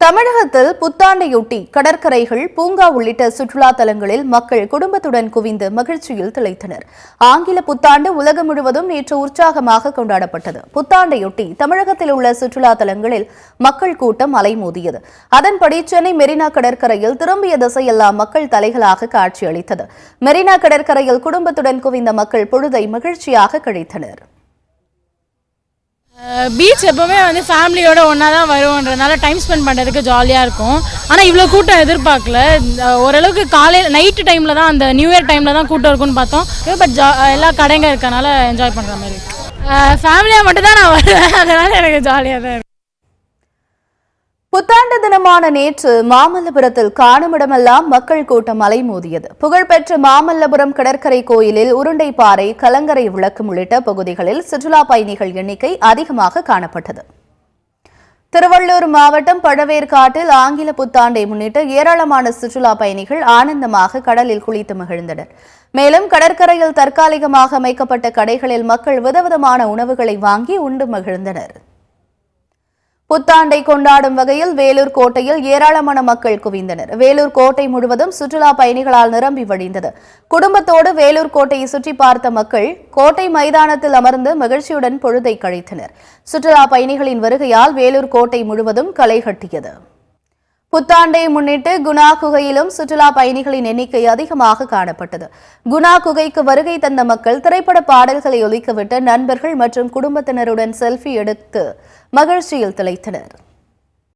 தமிழகத்தில் புத்தாண்டையொட்டி கடற்கரைகள், பூங்கா உள்ளிட்ட சுற்றுலா தலங்களில் மக்கள் குடும்பத்துடன் குவிந்து மகிழ்ச்சியில் திளைத்தனர். ஆங்கில புத்தாண்டு உலகம் முழுவதும் நேற்று உற்சாகமாக கொண்டாடப்பட்டது. புத்தாண்டையொட்டி தமிழகத்தில் உள்ள சுற்றுலா தலங்களில் மக்கள் கூட்டம் அலைமோதியது. அதன்படி சென்னை மெரினா கடற்கரையில் திரும்பிய திசையெல்லாம் மக்கள் தலைகளாக காட்சியளித்தது. மெரினா கடற்கரையில் குடும்பத்துடன் குவிந்த மக்கள் பொழுதை மகிழ்ச்சியாக கழித்தனர். பீச் எப்போவுமே ஃபேமிலியோட ஒன்றா தான் வருவோன்றதுனால டைம் ஸ்பெண்ட் பண்ணுறதுக்கு ஜாலியாக இருக்கும். ஆனால் இவ்வளோ கூட்டம் எதிர்பார்க்கல. ஓரளவுக்கு காலையில் நைட்டு டைமில் தான், அந்த நியூ இயர் டைமில் தான் கூட்டம் இருக்குன்னு பார்த்தோம். பட் எல்லா கடைங்க இருக்கனால என்ஜாய் பண்ணுற மாதிரி. ஃபேமிலியாக மட்டும் தான் நான் வருவேன், அதனால் எனக்கு ஜாலியாக தான் இருக்கும். புத்தாண்டு தினமான நேற்று மாமல்லபுரத்தில் காணுமிடமெல்லாம் மக்கள் கூட்டம் அலைமோதியது. புகழ்பெற்ற மாமல்லபுரம் கடற்கரை கோயிலில் உருண்டைப்பாறை, கலங்கரை விளக்கம் உள்ளிட்ட பகுதிகளில் சுற்றுலா பயணிகள் எண்ணிக்கை அதிகமாக காணப்பட்டது. திருவள்ளூர் மாவட்டம் பழவேற்காட்டில் ஆங்கில புத்தாண்டை முன்னிட்டு ஏராளமான சுற்றுலா பயணிகள் ஆனந்தமாக கடலில் குளித்து மகிழ்ந்தனர். மேலும் கடற்கரையில் தற்காலிகமாக அமைக்கப்பட்ட கடைகளில் மக்கள் விதவிதமான உணவுகளை வாங்கி உண்டு மகிழ்ந்தனர். புத்தாண்டை கொண்டாடும் வகையில் வேலூர் கோட்டையில் ஏராளமான மக்கள் குவிந்தனர். வேலூர் கோட்டை முழுவதும் சுற்றுலா பயணிகளால் நிரம்பி வழிந்தது. குடும்பத்தோடு வேலூர் கோட்டையை சுற்றி பார்த்த மக்கள் கோட்டை மைதானத்தில் அமர்ந்து மகிழ்ச்சியுடன் பொழுதை கழித்தனர். சுற்றுலா பயணிகளின் வருகையால் வேலூர் கோட்டை முழுவதும் களை கட்டியது. புத்தாண்டை முன்னிட்டு குணா குகையிலும் சுற்றுலா பயணிகளின் எண்ணிக்கை அதிகமாக காணப்பட்டது. குணா குகைக்கு வருகை தந்த மக்கள் திரைப்பட பாடல்களை ஒலிக்கவிட்டு நண்பர்கள் மற்றும் குடும்பத்தினருடன் செல்ஃபி எடுத்து மகிழ்ச்சியில் திளைத்தனர்.